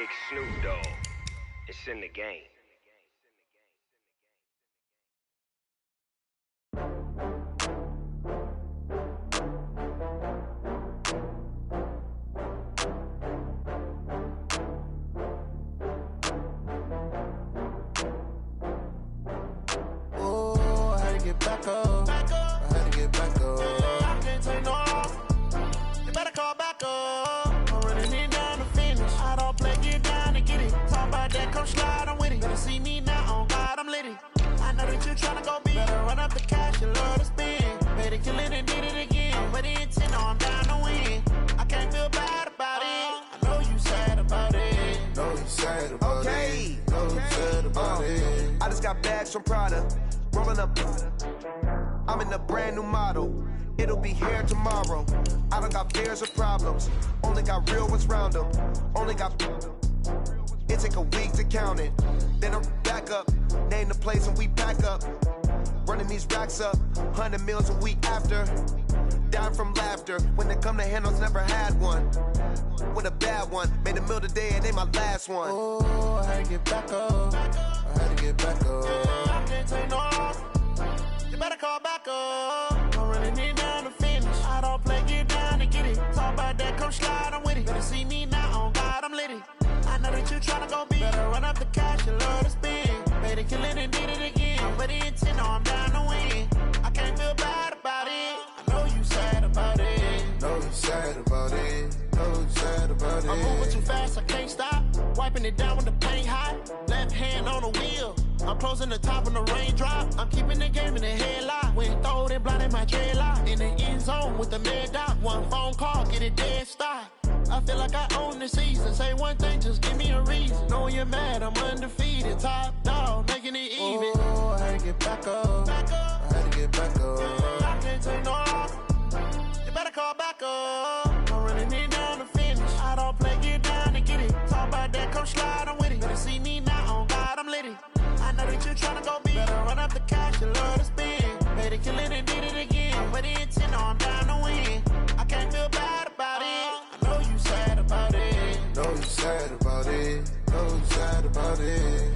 Big Snoop Dogg. It's in the game. Oh, I had to get back up. I had to get back up. I can't take no loss. You better call back up. I'm running it down to finish. I don't play, get down to get it. Talk about that, come slide, I'm with it. Better see me now, on God, I'm litty. I know that you tryna go big. Better run up the cash, you love to spend. Better kill it and did it again. But the intent, no, I'm down to win. I can't feel bad about it. I know you sad about it. Know you sad about it. Know you sad about it. I just got bags from Prada, rolling up. I'm in a brand new model. It'll be here tomorrow. I don't got fears or problems. Only got real ones round them. Only got. It take a week to count it. Then I'm back up. Name the place and we pack up. Running these racks up. 100 meals a week after. Down from laughter. When they come to handles, never had one. With a bad one. Made a meal today and ain't my last one. Oh, I had to get back up. I had to get back up. I can't take no loss. You better call back up. I'm running it down to finish. I don't play, get down to get it. Talk about that, come slide, I'm with it. Better see me now, on God, I'm litty. I know that you tryna go big. Better run up the cash, you love to spend. Better kill it and did it again. But the intent, no, I'm down to win. I can't feel bad about it. I know you sad about it. Know you sad about it. Know you sad about it. I'm moving too fast, I can't stop. Wiping it down with the paint hot. Left hand on the wheel. I'm closing the top when the raindrop. I'm keeping the game in the headlock. When throwed and blinded my dreadlock. In the end zone with the mad dot. One phone call, get it dead stop. I feel like I own the season. Say one thing, just give me a reason. Knowing you're mad, I'm undefeated. Top dog, making it even. Oh, I had to get back up. I had to get back up. I can't take no loss. You better call back up. I'm running it down to finish. I don't play, get down to get it. Talk about that, come slide, I'm with it. Better see me now, on God, I'm litty. I know that you tryna go big. Better run up the cash, you love to spend. Better kill it and did it again. But the intent, no, I'm down to win. I can't feel bad about it. I know you sad about it. Know you sad about it. Know you sad about it.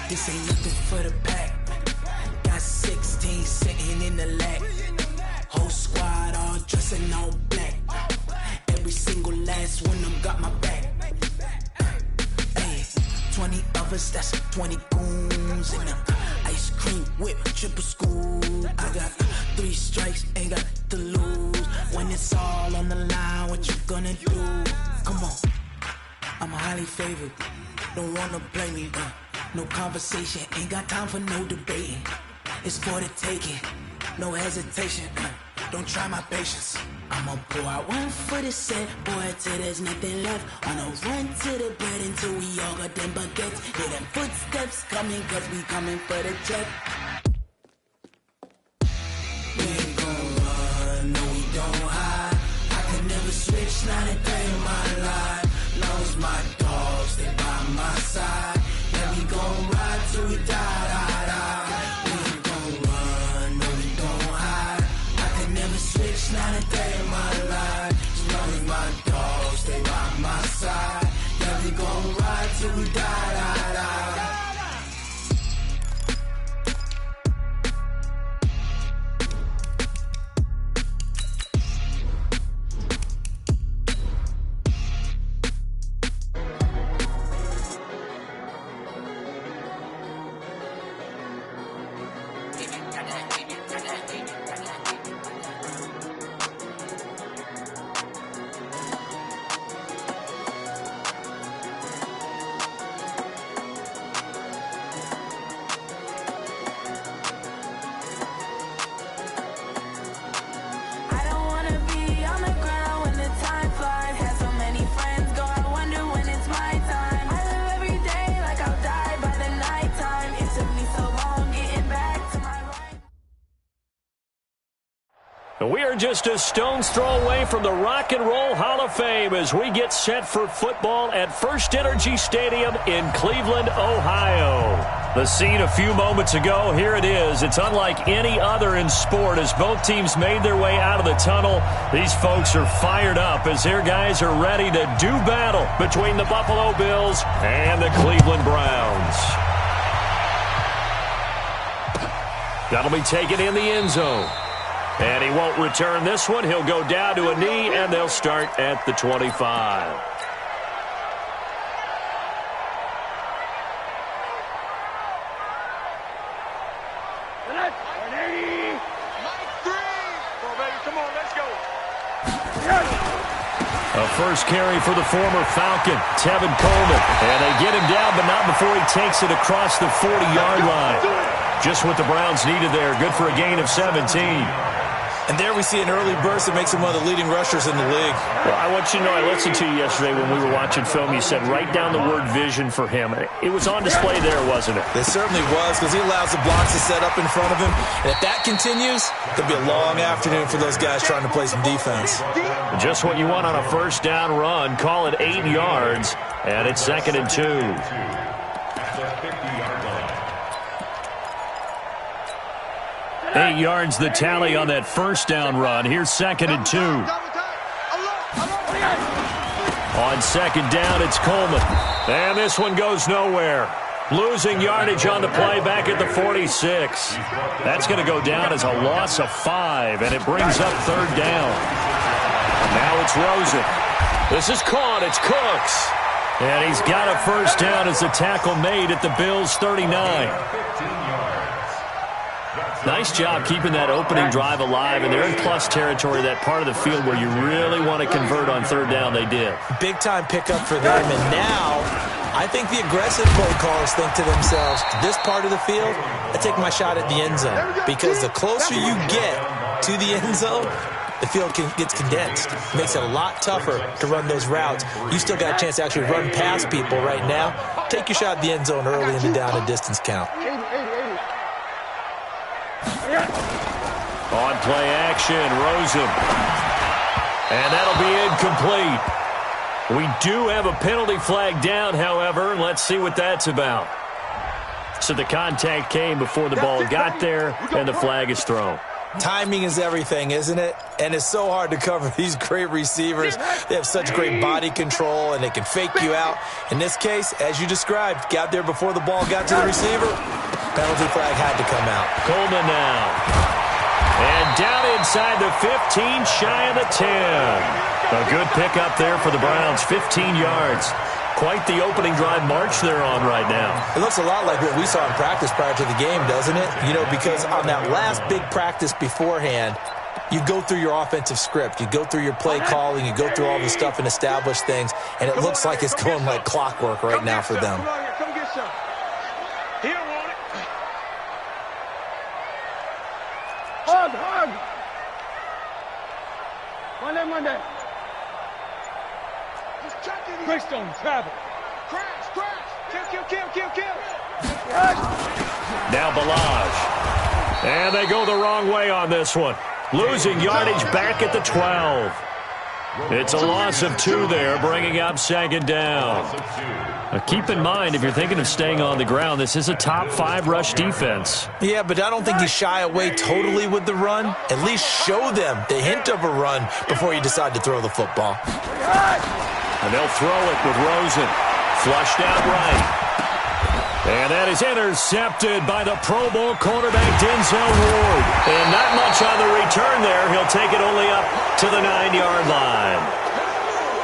This ain't nothing for the pack. Got 16 sitting in the lap. Whole squad all dressing all black. Every single last one of them got my back. Hey, 20 of us, that's 20 goons in them. Ice cream whip, triple school. I got 3 strikes, ain't got to lose. When it's all on the line, what you gonna do? Come on, I'm highly favored. Don't wanna blame me, no conversation, ain't got time for no debating. It's for the taking, no hesitation. Don't try my patience. I'ma pour out one for the set, boy, till there's nothing left. On a run to the bread until we all got them baguettes. Hear them footsteps coming, cause we coming for the check. We ain't gon' run, no we don't hide. I could never switch, not a day in my life. Long as my dogs, they by my side. Yeah, we gon' ride till we die. We ain't gon' run, no we don't hide. I could never switch, not a day in my life. As long as my dogs, they by my side. Yeah, we gon' ride till we die. We are just a stone's throw away from the Rock and Roll Hall of Fame as we get set for football at First Energy Stadium in Cleveland, Ohio. The scene a few moments ago, here it is. It's unlike any other in sport as both teams made their way out of the tunnel. These folks are fired up as their guys are ready to do battle between the Buffalo Bills and the Cleveland Browns. That'll be taken in the end zone. And he won't return this one. He'll go down to a knee, and they'll start at the 25. A first carry for the former Falcon, Tevin Coleman. And they get him down, but not before he takes it across the 40-yard line. Just what the Browns needed there. Good for a gain of 17. And there we see an early burst that makes him one of the leading rushers in the league. Well, I want you to know, I listened to you yesterday when we were watching film. You said write down the word vision for him. It was on display there, wasn't it? It certainly was, because he allows the blocks to set up in front of him. And if that continues, there'll be a long afternoon for those guys trying to play some defense. Just what you want on a first down run. Call it 8 yards, and it's 2nd and 2. 8 yards the tally on that first down run. Here's 2nd and 2. On 2nd down, it's Coleman. And this one goes nowhere. Losing yardage on the play back at the 46. That's going to go down as a loss of 5, and it brings up 3rd down. Now it's Rosen. This is caught. It's Cooks. And he's got a first down as the tackle made at the Bills' 39. Nice job keeping that opening drive alive, and they're in plus territory, that part of the field where you really want to convert on 3rd down. They did. Big-time pickup for them, and now I think the aggressive play callers think to themselves, this part of the field, I take my shot at the end zone, because the closer you get to the end zone, the field gets condensed. It makes it a lot tougher to run those routes. You still got a chance to actually run past people right now. Take your shot at the end zone early in the down and distance count. On play action, Rosen. And that'll be incomplete. We do have a penalty flag down, however. Let's see what that's about. So the contact came before the ball got there, and the flag is thrown. Timing is everything, isn't it? And it's so hard to cover these great receivers. They have such great body control, and they can fake you out. In this case, as you described, got there before the ball got to the receiver. Penalty flag had to come out. Coleman now. And down inside the 15, shy of the 10. A good pickup there for the Browns, 15 yards. Quite the opening drive march they're on right now. It looks a lot like what we saw in practice prior to the game, doesn't it? You know, because on that last big practice beforehand, you go through your offensive script. You go through your play calling. You go through all the stuff and establish things. And it looks like it's going like clockwork right now for them. Come get some. He don't want it. Hug. Monday. Greystone, travel. Crash. Kill. Now Balaj. And they go the wrong way on this one. Losing yardage back at the 12. It's a loss of 2 there, bringing up 2nd down. Now keep in mind, if you're thinking of staying on the ground, this is a top 5 rush defense. Yeah, but I don't think you shy away totally with the run. At least show them the hint of a run before you decide to throw the football. And they'll throw it with Rosen. Flushed out right. And that is intercepted by the Pro Bowl cornerback Denzel Ward. And not much on the return there. He'll take it only up to the 9-yard line.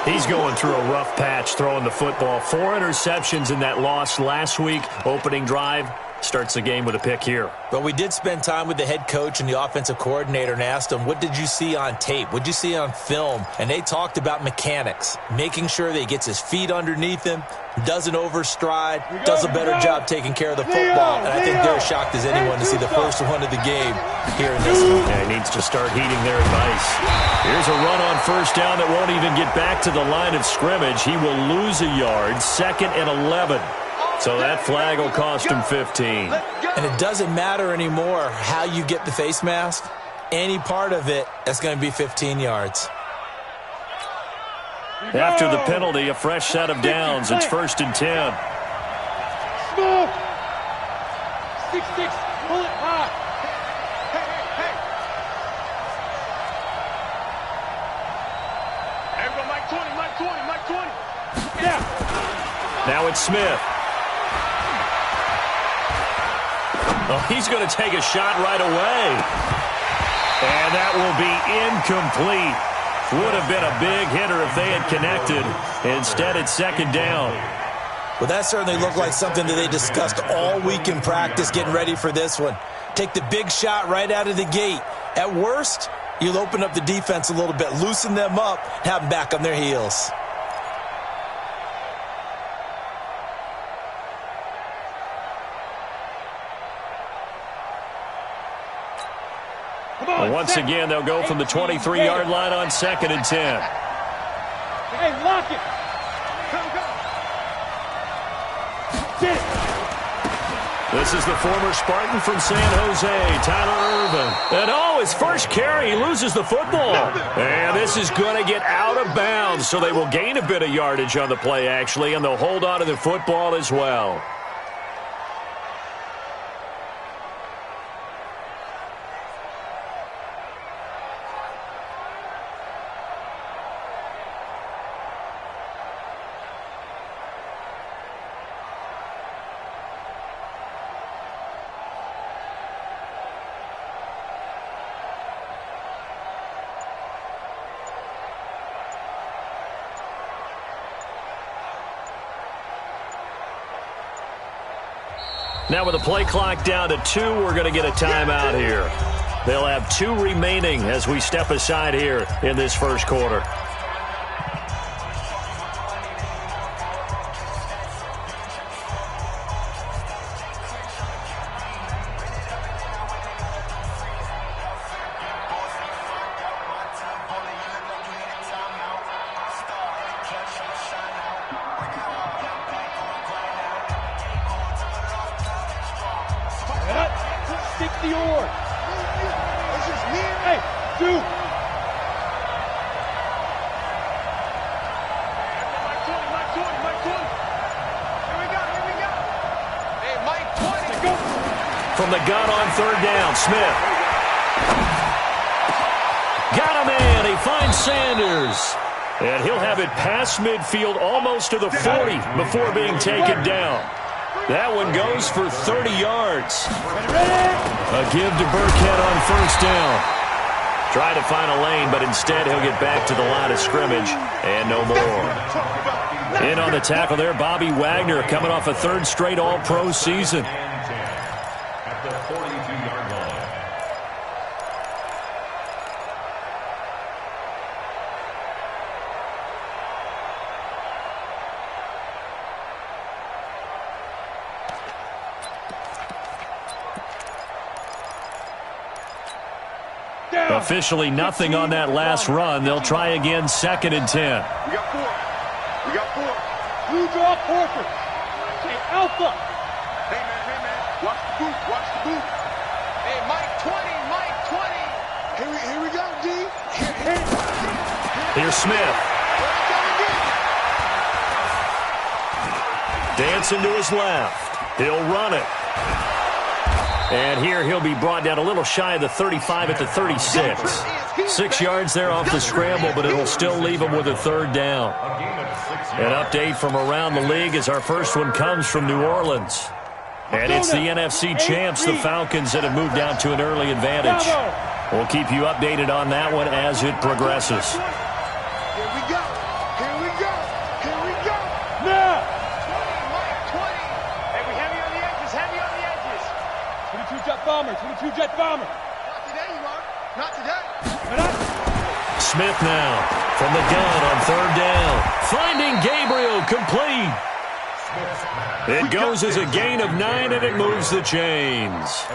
He's going through a rough patch throwing the football. 4 interceptions in that loss last week. Opening drive. Starts the game with a pick here. But we did spend time with the head coach and the offensive coordinator and asked them, what did you see on tape? What did you see on film? And they talked about mechanics, making sure that he gets his feet underneath him, doesn't overstride, does a better job taking care of the football. And I think they're as shocked as anyone to see the first one of the game here in this one. Yeah, he needs to start heeding their advice. Here's a run on first down that won't even get back to the line of scrimmage. He will lose a yard, 2nd and 11. So that flag will cost him 15. And it doesn't matter anymore how you get the face mask. any part of it, that's going to be 15 yards. After the penalty, a fresh set of downs. It's 1st and 10. Smoke! 6-6, pull it high. Hey. Everyone, Mike 20. Yeah. Now it's Smith. Oh, he's going to take a shot right away. And that will be incomplete. Would have been a big hitter if they had connected. Instead, it's 2nd down. Well, that certainly looked like something that they discussed all week in practice getting ready for this one. Take the big shot right out of the gate. At worst, you'll open up the defense a little bit, loosen them up, have them back on their heels. Once again, they'll go from the 23-yard line on 2nd and 10. Hey, lock it. Go. Get it. This is the former Spartan from San Jose, Tyler Irvin. And his first carry, he loses the football. And this is going to get out of bounds, so they will gain a bit of yardage on the play, actually, and they'll hold on to the football as well. Now with the play clock down to 2, we're going to get a timeout here. They'll have 2 remaining as we step aside here in this first quarter. From the gun on 3rd down, Smith. Got him in. He finds Sanders. And he'll have it past midfield almost to the 40 before being taken down. That one goes for 30 yards. A give to Burkhead on 1st down. Try to find a lane, but instead he'll get back to the line of scrimmage and no more. In on the tackle there, Bobby Wagner coming off a 3rd straight All-Pro season. Officially nothing on that last run. They'll try again 2nd and 10. We got 4. Blue draw Porter. Hey, Alpha. Hey, man. Watch the boot. Hey, Mike 20. Here we go, D. Here's Smith. Dancing to his left. He'll run it. And here he'll be brought down a little shy of the 35 at the 36. 6 yards there off the scramble, but it'll still leave him with a 3rd down. An update from around the league as our first one comes from New Orleans. And it's the NFC champs, the Falcons, that have moved out to an early advantage. We'll keep you updated on that one as it progresses. Here we go. Now. 20. Hey, we heavy on the edges. 22 jet bomber. Not today, you are. Not today. Smith now from the gun on 3rd down. Finding Gabriel complete. It goes as a gain of 9, and it moves the chains.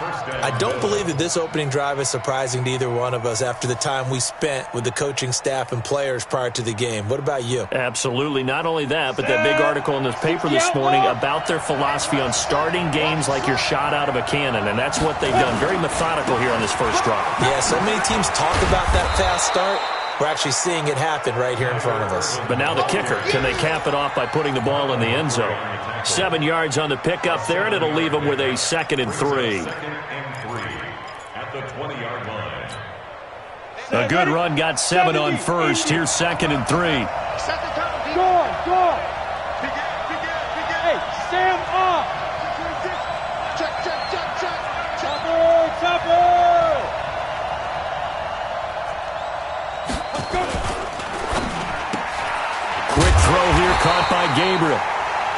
I don't believe that this opening drive is surprising to either one of us after the time we spent with the coaching staff and players prior to the game. What about you? Absolutely. Not only that, but that big article in the paper this morning about their philosophy on starting games like you're shot out of a cannon, and that's what they've done. Very methodical here on this first drive. Yeah, so many teams talk about that fast start. We're actually seeing it happen right here in front of us. But now the kicker. Can they cap it off by putting the ball in the end zone? 7 yards on the pickup there, and it'll leave them with a 2nd and 3. At the 20-yard line. A good run got 7 on first. Here's 2nd and 3. Go. Hey, stand up. Check. Chopper. Quick throw here caught by Gabriel.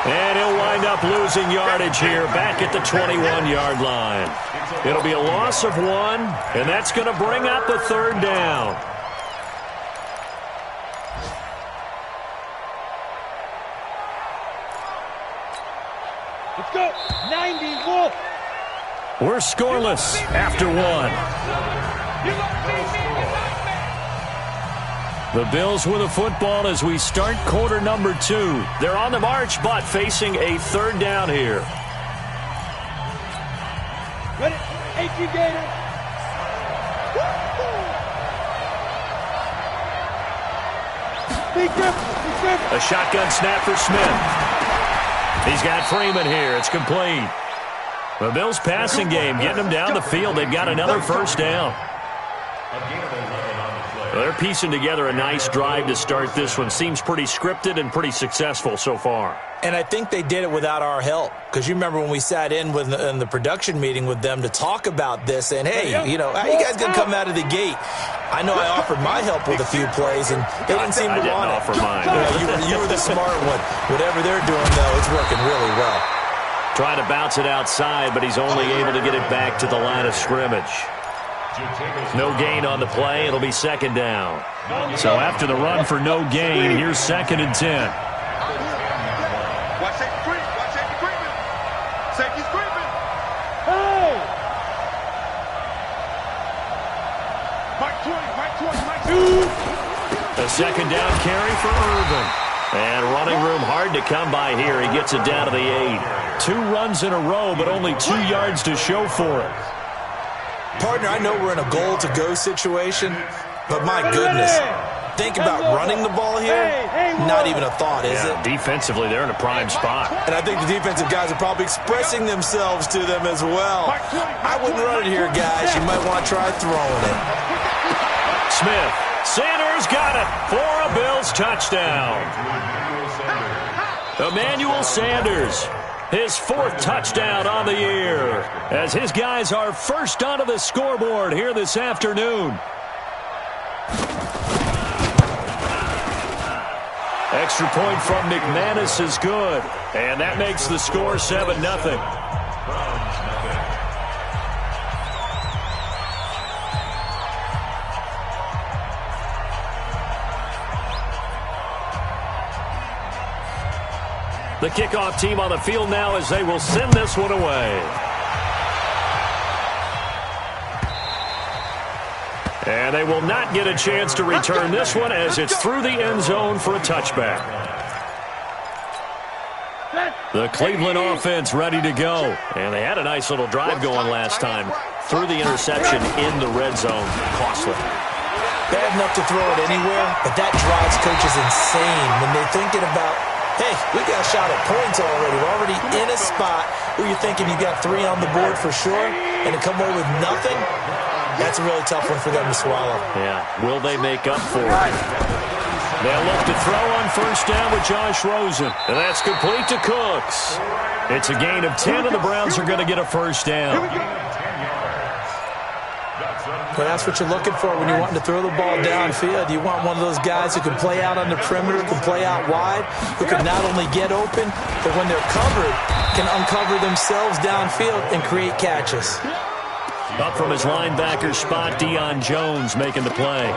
And he'll wind up losing yardage here back at the 21-yard line. It'll be a loss of 1, and that's going to bring up a 3rd down. Let's go. 90, Wolf. We're scoreless after 1. The Bills with a football as we start quarter number 2. They're on the march, but facing a 3rd down here. Ready? HU Gator. Be careful. A shotgun snap for Smith. He's got Freeman here. It's complete. The Bills passing game getting them down the field. They've got another 1st down. Well, they're piecing together a nice drive to start this one. Seems pretty scripted and pretty successful so far. And I think they did it without our help. Because you remember when we sat in the production meeting with them to talk about this. And, hey, how you guys going to come out of the gate? I know I offered my help with a few plays, and they didn't seem to want it. I didn't offer mine. You were the smart one. Whatever they're doing, though, it's working really well. Trying to bounce it outside, but he's only able to get it back to the line of scrimmage. No gain on the play. It'll be 2nd down. So after the run for no gain, here's 2nd and 10. Watch safety creeping. Safety's creeping. Hey! Mike 20. A 2nd down carry for Irvin. And running room hard to come by here. He gets it down to the 8. 2 runs in a row, but only 2 yards to show for it. Partner, I know we're in a goal-to-go situation, but my goodness, think about running the ball here. Not even a thought, is it? Defensively, they're in a prime spot. And I think the defensive guys are probably expressing themselves to them as well. I wouldn't run it here, guys. You might want to try throwing it. Smith. Sanders got it for a Bills touchdown. Emmanuel Sanders. His 4th touchdown on the year as his guys are first onto the scoreboard here this afternoon. Extra point from McManus is good, and that makes the score 7-0. The kickoff team on the field now as they will send this one away. And they will not get a chance to return this one as it's through the end zone for a touchback. The Cleveland offense ready to go. And they had a nice little drive going last time. Through the interception in the red zone. Costly. Bad enough to throw it anywhere, but that drives coaches insane when they're thinking about, hey, we got a shot at points already. We're already in a spot where you're thinking you got 3 on the board for sure, and to come away with nothing, that's a really tough one for them to swallow. Yeah, will they make up for it? They'll look to throw on first down with Josh Rosen, and that's complete to Cooks. It's a gain of 10, and the Browns are going to get a first down. Well, that's what you're looking for when you're wanting to throw the ball downfield. You want one of those guys who can play out on the perimeter, can play out wide, who can not only get open, but when they're covered, can uncover themselves downfield and create catches. Up from his linebacker spot, Deion Jones making the play.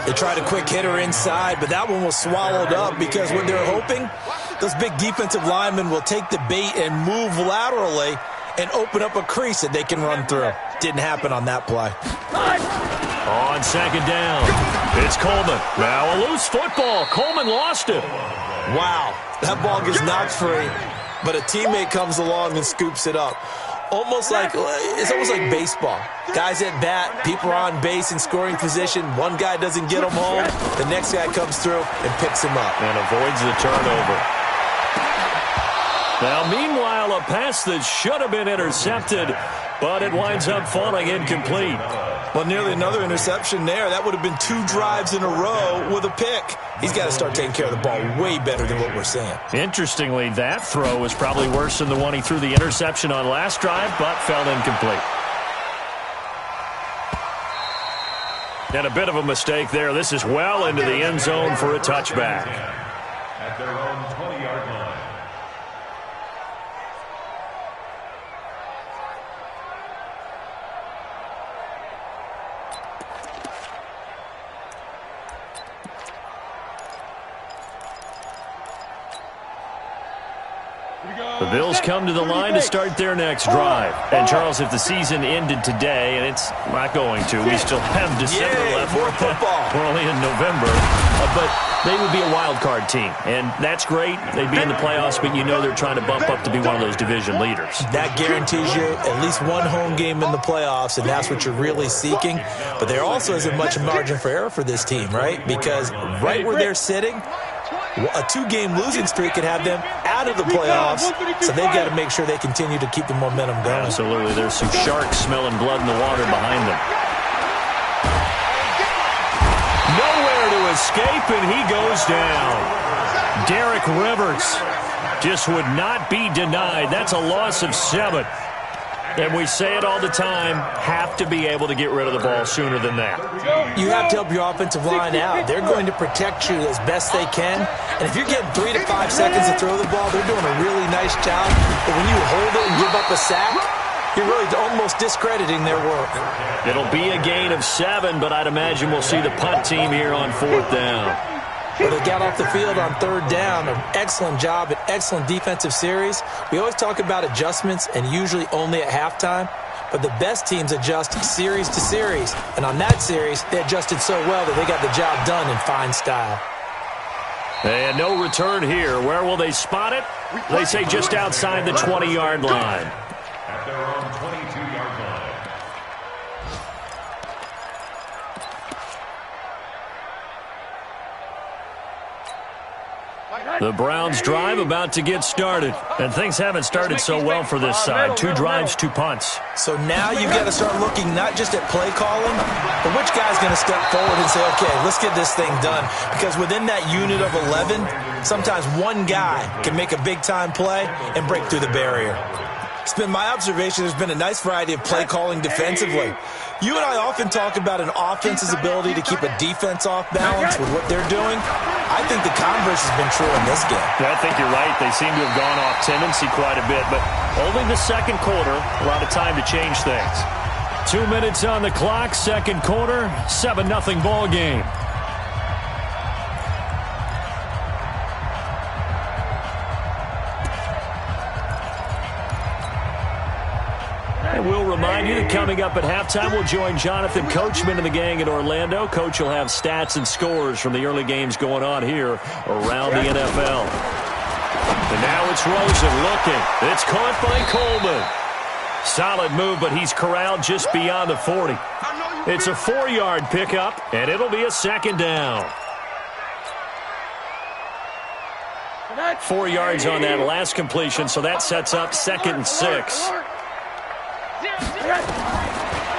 They tried a quick hitter inside, but that one was swallowed up because what they're hoping, those big defensive linemen will take the bait and move laterally and open up a crease that they can run through. Didn't happen on that play. On second down, it's Coleman. Now a loose football. Coleman lost it. Wow, that ball gets knocked free, but a teammate comes along and scoops it up. It's almost like baseball. Guys at bat, people are on base in scoring position. One guy doesn't get him home. The next guy comes through and picks him up. And avoids the turnover. Now, meanwhile, a pass that should have been intercepted, but it winds up falling incomplete. Well, nearly another interception there. That would have been 2 drives in a row with a pick. He's got to start taking care of the ball way better than what we're seeing. Interestingly, that throw was probably worse than the one he threw the interception on last drive, but fell incomplete. And a bit of a mistake there. This is well into the end zone for a touchback. At their own 20-yard line. The Bills come to the line to start their next drive. And, Charles, if the season ended today, and it's not going to, we still have December left. More football. We're only in November. But they would be a wild card team. And that's great. They'd be in the playoffs, but you know they're trying to bump up to be one of those division leaders. That guarantees you at least one home game in the playoffs, and that's what you're really seeking. But there also isn't much margin for error for this team, right? Because right where they're sitting, a 2-game losing streak could have them out of the playoffs, so they've got to make sure they continue to keep the momentum going. Absolutely. There's some sharks smelling blood in the water behind them. Nowhere to escape, and he goes down. Derek Rivers just would not be denied. That's a loss of 7. And we say it all the time, have to be able to get rid of the ball sooner than that. You have to help your offensive line out. They're going to protect you as best they can. And if you're getting 3 to 5 seconds to throw the ball, they're doing a really nice job. But when you hold it and give up a sack, you're really almost discrediting their work. It'll be a gain of 7, but I'd imagine we'll see the punt team here on 4th down. Well, they got off the field on 3rd down. An excellent job, an excellent defensive series. We always talk about adjustments, and usually only at halftime. But the best teams adjust series to series. And on that series, they adjusted so well that they got the job done in fine style. And no return here. Where will they spot it? They say just outside the 20-yard line. At their own 22-yard line. The Browns drive about to get started. And things haven't started so well for this side. 2 drives, 2 punts. So now you've got to start looking not just at play calling, but which guy's going to step forward and say, okay, let's get this thing done. Because within that unit of 11, sometimes one guy can make a big-time play and break through the barrier. It's been my observation there's been a nice variety of play calling defensively. You and I often talk about an offense's ability to keep a defense off balance with what they're doing. I think the converse has been true in this game. Yeah, I think you're right. They seem to have gone off tendency quite a bit, but only the second quarter, a lot of time to change things. 2 minutes on the clock, second quarter, 7-0 ball game. And we'll remind you that coming up at halftime, we'll join Jonathan Coachman and the gang in Orlando. Coach will have stats and scores from the early games going on here around the NFL. And now it's Rosen looking. It's caught by Coleman. Solid move, but he's corralled just beyond the 40. It's a 4-yard pickup, and it'll be a 2nd down. 4 yards on that last completion, so that sets up 2nd and 6.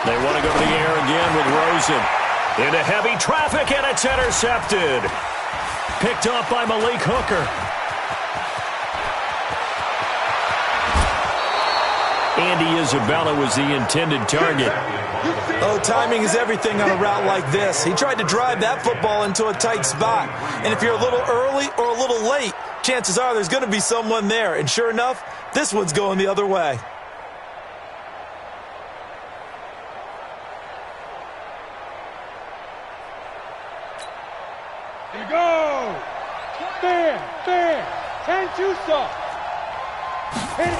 They want to go to the air again with Rosen. Into heavy traffic, and it's intercepted. Picked off by Malik Hooker. Andy Isabella was the intended target. Oh, timing is everything on a route like this. He tried to drive that football into a tight spot. And if you're a little early or a little late, chances are there's going to be someone there. And sure enough, this one's going the other way. Go! Fair! 10 too soft. Hit it!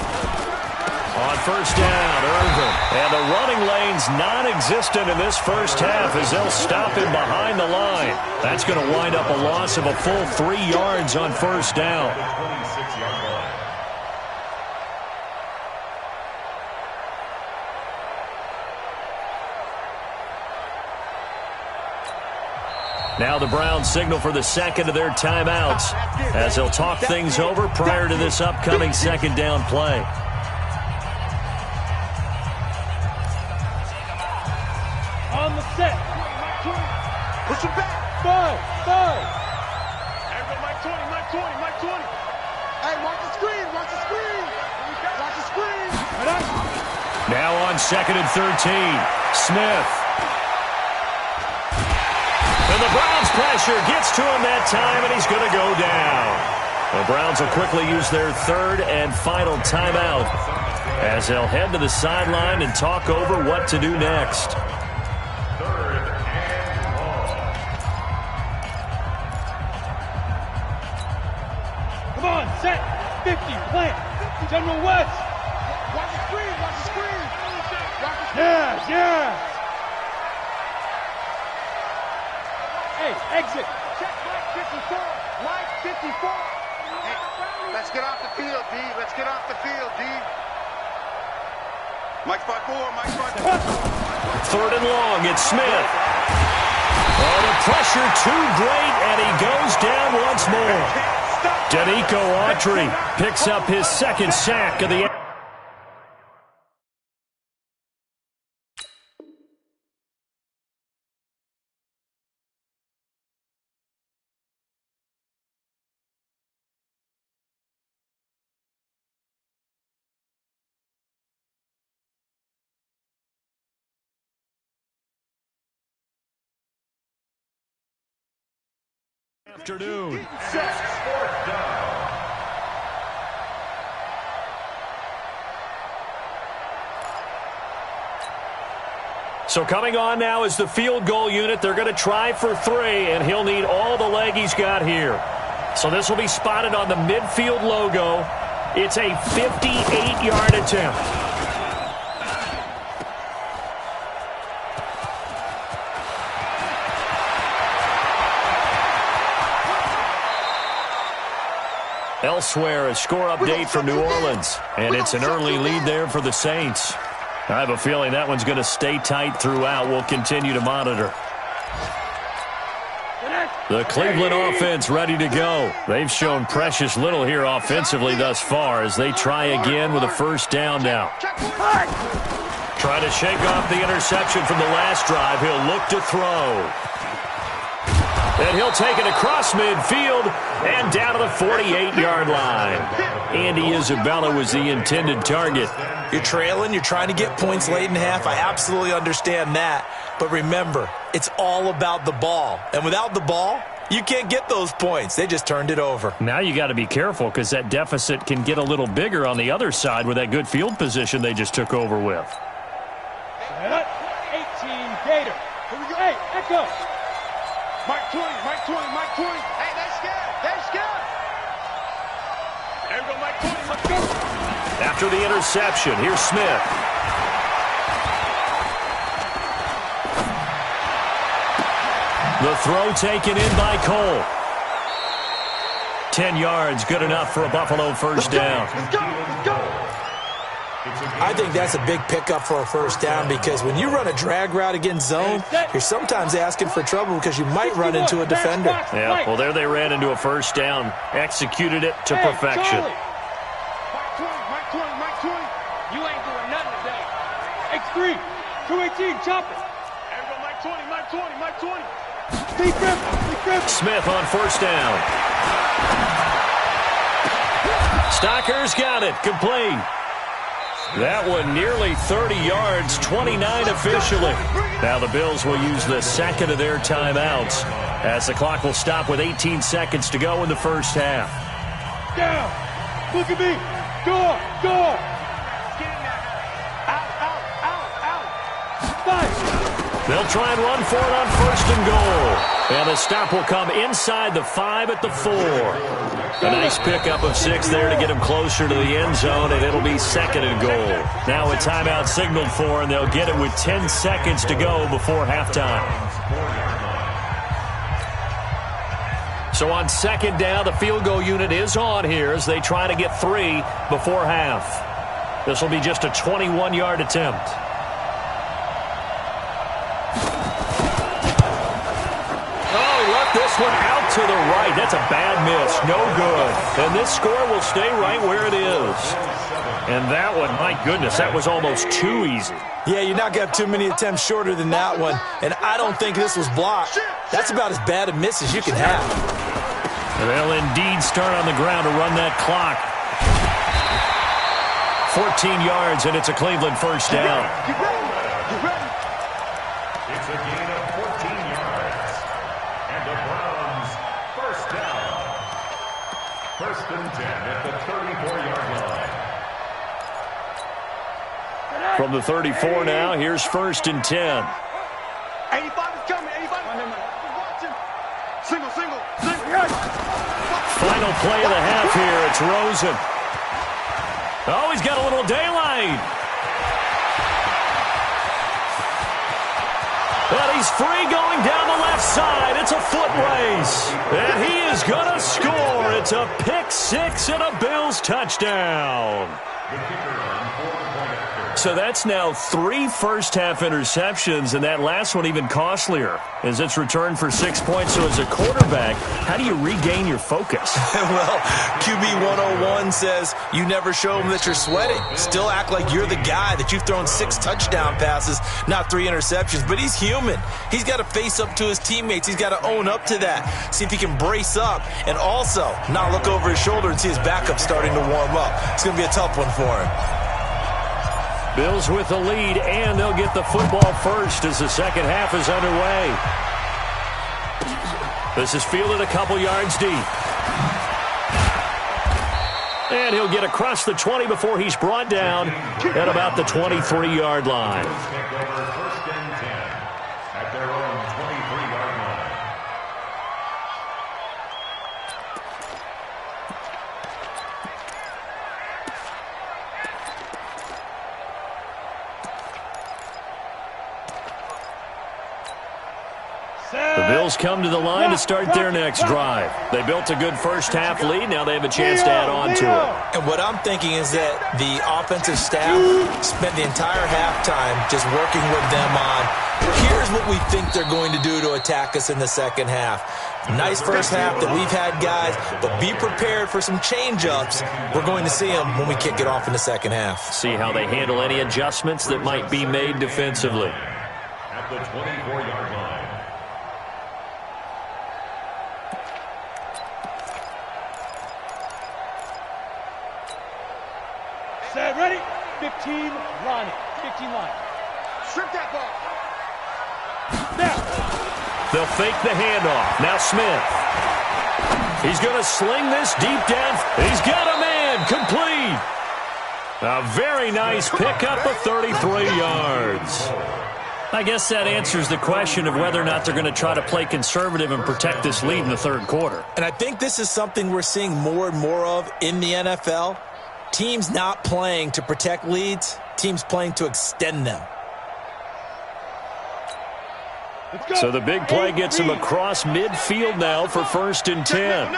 On first down, Irvin. And the running lane's non-existent in this first half as they'll stop him behind the line. That's going to wind up a loss of a full 3 yards on first down. Now the Browns signal for the second of their timeouts as they'll talk things over prior to this upcoming second down play. On the set. Push him back. 5. There we go, Mike 20. Hey, watch the screen. Watch the screen. Now on second and 13, Smith. And the Browns pressure gets to him that time, and he's going to go down. The Browns will quickly use their third and final timeout as they'll head to the sideline and talk over what to do next. Come on, set. 50, plant. General West. Watch the screen. Yes. Hey, exit. Check Mike 54. Hey, let's get off the field, D. Mike 5-4. Third and long, it's Smith. Oh, the pressure too great, and he goes down once more. Denico Autry picks up his second sack of the afternoon. So coming on now is the field goal unit. They're going to try for 3, and he'll need all the leg he's got here. So this will be spotted on the midfield logo. It's a 58-yard attempt. Elsewhere, a score update from New Orleans, and it's an early lead there for the Saints. I have a feeling that one's going to stay tight throughout. We'll continue to monitor. The Cleveland offense ready to go. They've shown precious little here offensively thus far as they try again with a first down now. Try to shake off the interception from the last drive. He'll look to throw. And he'll take it across midfield and down to the 48-yard line. Andy Isabella was the intended target. You're trailing. You're trying to get points late in half. I absolutely understand that. But remember, it's all about the ball. And without the ball, you can't get those points. They just turned it over. Now you got to be careful because that deficit can get a little bigger on the other side with that good field position they just took over with. 18 Gator. Here we go. Hey, Echo. Mike 20. Hey, they're scared. There we go, Mike 20. Let's go. After the interception, here's Smith. The throw taken in by Cole. 10 yards, good enough for a Buffalo first down. Let's go. I think that's a big pickup for a first down because when you run a drag route against zone, you're sometimes asking for trouble because you might run into a defender. Yeah, well, there they ran into a first down, executed it to perfection. Mike 20. You ain't doing nothing today. X3, 218, chop it. There we go, Mike 20. Steve Griffin. Smith on first down. Stocker's got it, complete. That one nearly 30 yards, 29 officially. Now the Bills will use the second of their timeouts as the clock will stop with 18 seconds to go in the first half. Down. Look at me. Go. Out. 5. They'll try and run for it on first and goal. And the stop will come inside the 5 at the 4. A nice pickup of 6 there to get him closer to the end zone, and it'll be 2nd and goal. Now a timeout signaled for, and they'll get it with 10 seconds to go before halftime. So on 2nd down, the field goal unit is on here as they try to get 3 before half. This will be just a 21-yard attempt. This one out to the right. That's a bad miss. No good. And this score will stay right where it is. And that one, my goodness, that was almost too easy. Yeah, you're not going to have too many attempts shorter than that one. And I don't think this was blocked. That's about as bad a miss as you can have. They'll indeed start on the ground to run that clock. 14 yards, and it's a Cleveland first down. It's a gain of 14 yards. And the Browns first down. 1st and 10 at the 34-yard line. From the 34 now, here's 1st and 10. 85 is coming. 85. Single. Final play of the half here. It's Rosen. Oh, he's got a little daylight. But he's free going down the left side. It's a foot race. And he is going to score. It's a pick 6 and a Bills touchdown. The kicker on 4-point after. So that's now 3 first-half interceptions, and that last one even costlier as it's returned for 6 points. So as a quarterback, how do you regain your focus? Well, QB 101 says you never show them that you're sweating. Still act like you're the guy, that you've thrown 6 touchdown passes, not 3 interceptions. But he's human. He's got to face up to his teammates. He's got to own up to that. See if he can brace up and also not look over his shoulder and see his backup starting to warm up. It's going to be a tough one for him. Bills with the lead, and they'll get the football first as the second half is underway. This is fielded a couple yards deep. And he'll get across the 20 before he's brought down at about the 23-yard line. First and 10 at their own 23-yard line. The Bills come to the line to start their next drive. They built a good first-half lead. Now they have a chance to add on to it. And what I'm thinking is that the offensive staff spent the entire halftime just working with them on, here's what we think they're going to do to attack us in the second half. Nice first half that we've had, guys, but be prepared for some change-ups. We're going to see them when we kick it off in the second half. See how they handle any adjustments that might be made defensively. At the 24-yard line. Set, ready? 15 line. 15 line. Strip that ball. Now. They'll fake the handoff. Now Smith. He's going to sling this deep down. He's got a man. Complete. A very nice pickup of 33 yards. I guess that answers the question of whether or not they're going to try to play conservative and protect this lead in the third quarter. And I think this is something we're seeing more and more of in the NFL. Teams not playing to protect leads, teams playing to extend them. So the big play gets him across midfield now for 1st and 10.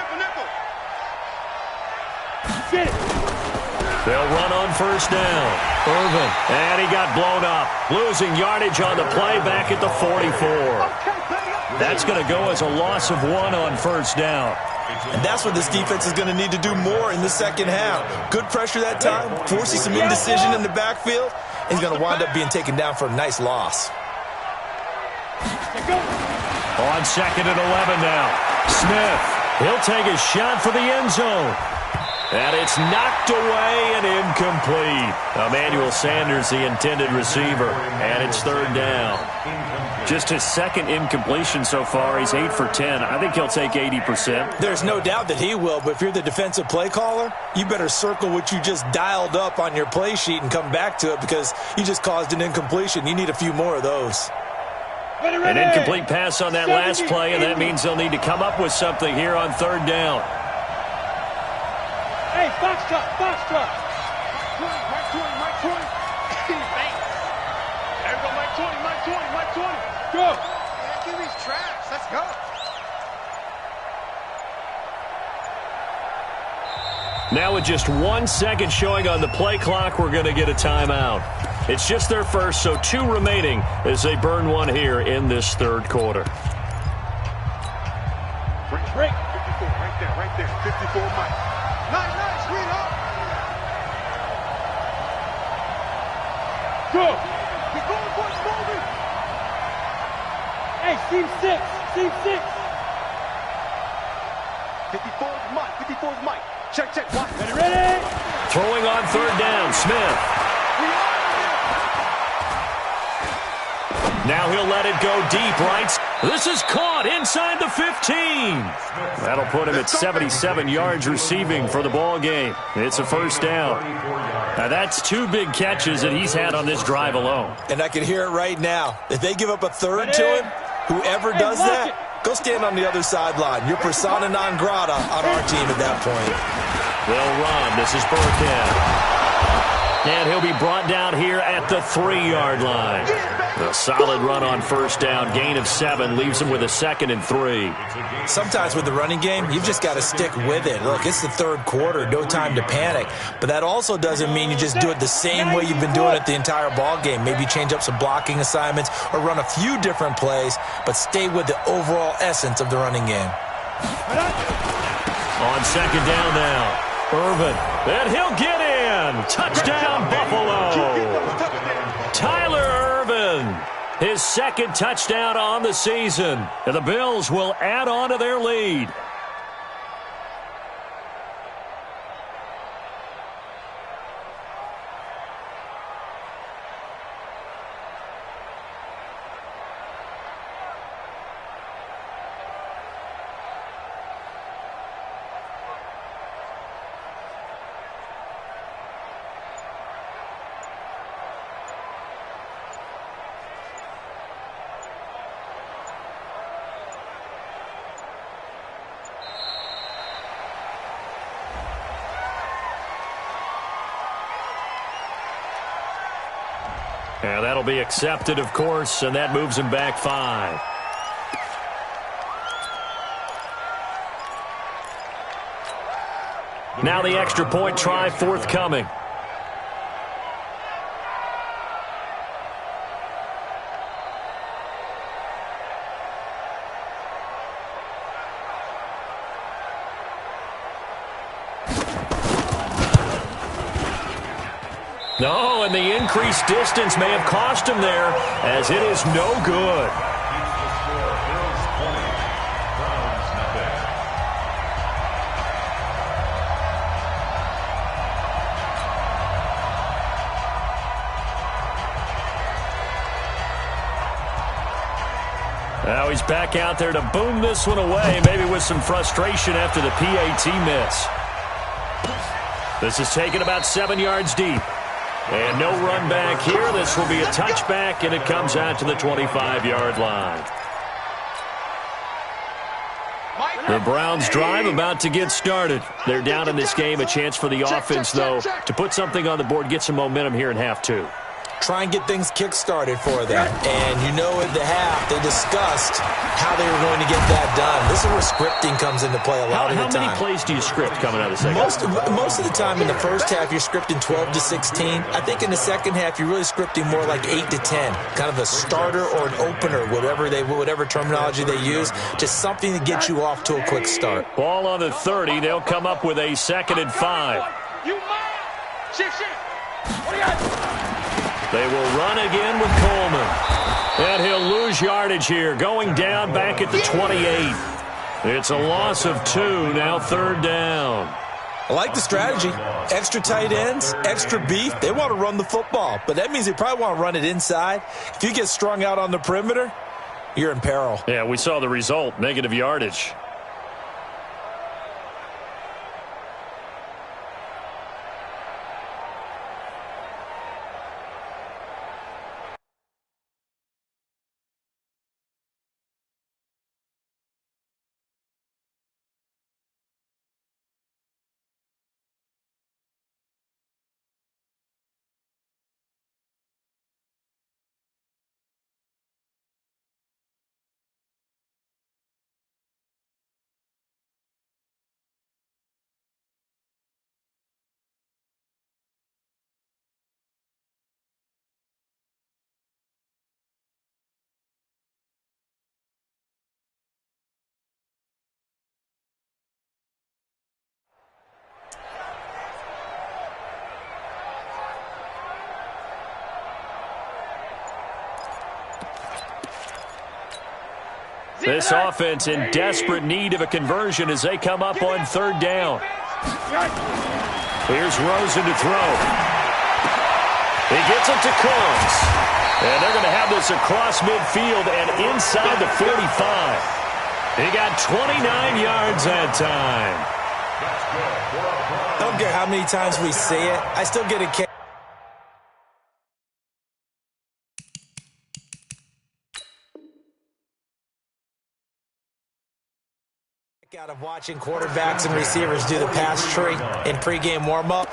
They'll run on 1st down. Irvin, and he got blown up. Losing yardage on the play back at the 44. That's going to go as a loss of 1 on 1st down. And that's what this defense is going to need to do more in the second half. Good pressure that time, forcing some indecision in the backfield. He's going to wind up being taken down for a nice loss. On 2nd and 11 now. Smith, he'll take a shot for the end zone. And it's knocked away and incomplete. Emmanuel Sanders, the intended receiver. And it's 3rd down. Just his 2nd incompletion so far. He's 8 for 10. I think he'll take 80%. There's no doubt that he will, but if you're the defensive play caller, you better circle what you just dialed up on your play sheet and come back to it because you just caused an incompletion. You need a few more of those. An incomplete pass on that last play, and that means they'll need to come up with something here on third down. Hey, box truck, box truck. Mike 20. Thanks. There we go, Mike 20. Go. Man, give these trash. Let's go. Now with just 1 second showing on the play clock, we're going to get a timeout. It's just their first, so 2 remaining as they burn one here in this third quarter. Break. 54, right there. 54, Mike. Nice, read up. Go. Keep going, boys, moving. Hey, seam 6. 54 is Mike. Check. Watch. Ready. Throwing on third down, Smith. Now he'll let it go deep, right? This is caught inside the 15. That'll put him at 77 yards receiving for the ball game. It's a first down. Now that's 2 big catches that he's had on this drive alone. And I can hear it right now. If they give up a third to him, whoever does that, go stand on the other sideline. You're persona non grata on our team at that point. They'll run. This is Burkhead. And he'll be brought down here at the 3-yard line. A solid run on first down. Gain of 7 leaves him with a 2nd and 3. Sometimes with the running game, you've just got to stick with it. Look, it's the third quarter. No time to panic. But that also doesn't mean you just do it the same way you've been doing it the entire ball game. Maybe change up some blocking assignments or run a few different plays, but stay with the overall essence of the running game. On second down now. Irvin, and he'll get in. Touchdown, Buffalo. Tyler Irvin, his 2nd touchdown on the season. And the Bills will add on to their lead. And that'll be accepted, of course, and that moves him back 5. Now the extra point try forthcoming. No, and the increased distance may have cost him there, as it is no good. Now he's back out there to boom this one away, maybe with some frustration after the PAT miss. This is taken about 7 yards deep. And no run back here. This will be a touchback, and it comes out to the 25-yard line. The Browns drive about to get started. They're down in this game. A chance for the offense, though, to put something on the board, get some momentum here in half 2. Try and get things kick-started for them. And you know at the half, they discussed how they were going to get that done. This is where scripting comes into play a lot of the time. How many plays do you script coming out of the second half? Most of the time in the first half, you're scripting 12 to 16. I think in the second half, you're really scripting more like 8 to 10. Kind of a starter or an opener, whatever terminology they use. Just something to get you off to a quick start. Ball on the 30. They'll come up with a 2nd and 5. What do you got? They will run again with Coleman. And he'll lose yardage here, going down back at the 28. It's a loss of 2, now 3rd down. I like the strategy. Extra tight ends, extra beef. They want to run the football, but that means they probably want to run it inside. If you get strung out on the perimeter, you're in peril. Yeah, we saw the result, negative yardage. This offense in desperate need of a conversion as they come up on third down. Here's Rosen to throw. He gets it to Cooks. And they're going to have this across midfield and inside the 45. He got 29 yards that time. I don't care how many times we see it. I still get a kick out of watching quarterbacks and receivers do the pass tree in pregame warm-up.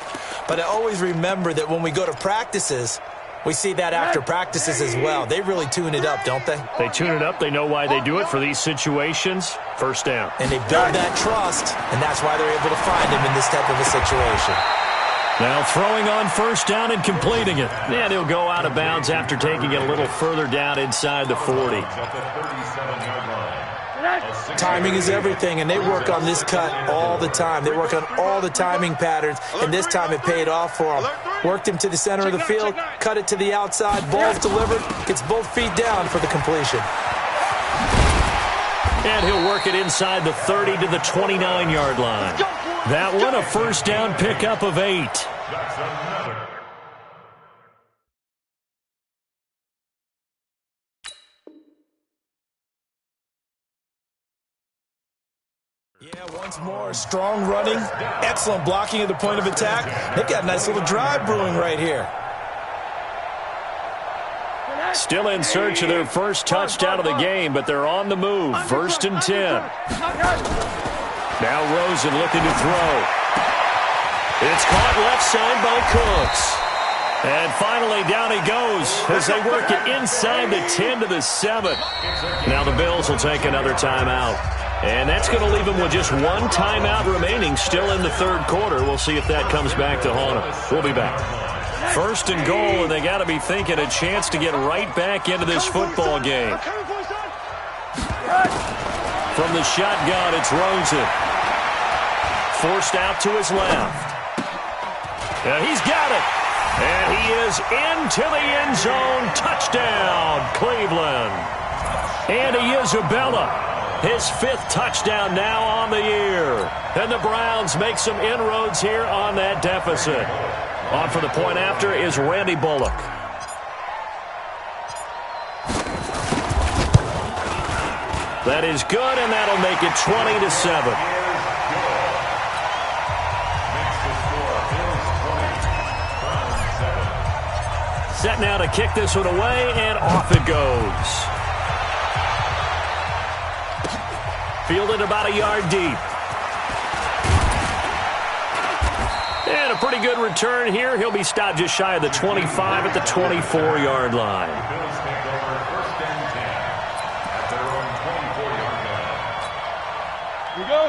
But I always remember that when we go to practices, we see that after practices as well. They really tune it up, don't they? They tune it up. They know why they do it for these situations. First down. And they build that trust, and that's why they're able to find him in this type of a situation. Now throwing on first down and completing it. And he'll go out of bounds after taking it a little further down inside the 40. Timing is everything, and they work on this cut all the time. They work on all the timing patterns, and this time it paid off for them. Worked him to the center of the field, cut it to the outside, ball's delivered, gets both feet down for the completion. And he'll work it inside the 30 to the 29-yard line. That one, a first down pickup of 8. Yeah, once more, strong running, excellent blocking at the point of attack. They've got a nice little drive brewing right here. Still in search of their first touchdown of the game, but they're on the move. First and 10. Now Rosen looking to throw. It's caught left side by Cooks. And finally down he goes as they work it inside the 10 to the 7. Now the Bills will take another timeout. And that's going to leave them with just one timeout remaining still in the third quarter. We'll see if that comes back to haunt them. We'll be back. First and goal, and they got to be thinking a chance to get right back into this football game. From the shotgun, it's Rosen. Forced out to his left. He's got it. And he is into the end zone. Touchdown, Cleveland. Andy Isabella. His 5th touchdown now on the year. And the Browns make some inroads here on that deficit. On for the point after is Randy Bullock. That is good, and that'll make it 20 to 7. Set now to kick this one away, and off it goes. Fielded about a yard deep. And a pretty good return here. He'll be stopped just shy of the 25 at the 24-yard line.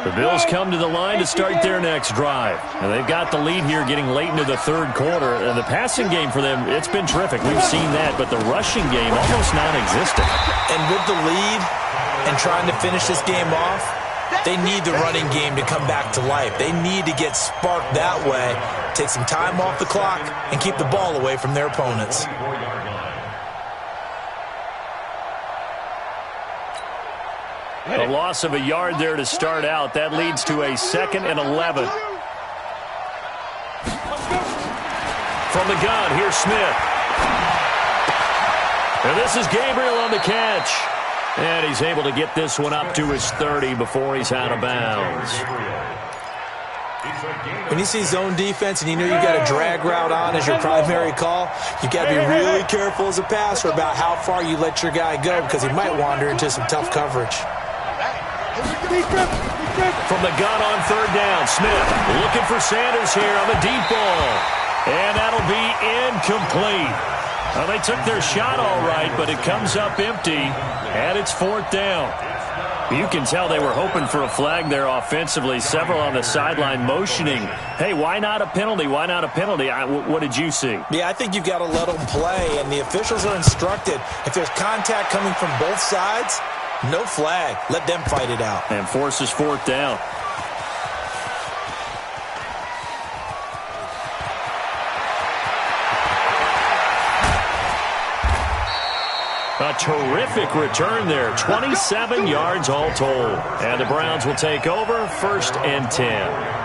The Bills come to the line to start their next drive. And they've got the lead here getting late into the third quarter. And the passing game for them, it's been terrific. We've seen that. But the rushing game, almost non-existent. And with the lead and trying to finish this game off, they need the running game to come back to life. They need to get sparked that way, take some time off the clock, and keep the ball away from their opponents. A loss of a yard there to start out. That leads to a 2nd and 11. From the gun, here's Smith. And this is Gabriel on the catch. And he's able to get this one up to his 30 before he's out of bounds. When you see zone defense and you know you got a drag route on as your primary call, you got to be really careful as a passer about how far you let your guy go because he might wander into some tough coverage. From the gun on third down, Smith looking for Sanders here on the deep ball. And that'll be incomplete. Well, they took their shot all right, but it comes up empty, and it's 4th down. You can tell they were hoping for a flag there offensively. Several on the sideline motioning, hey, why not a penalty? Why not a penalty? What did you see? Yeah, I think you've got to let them play, and the officials are instructed. If there's contact coming from both sides, no flag. Let them fight it out. And forces 4th down. A terrific return there. 27 yards all told. And the Browns will take over 1st and 10.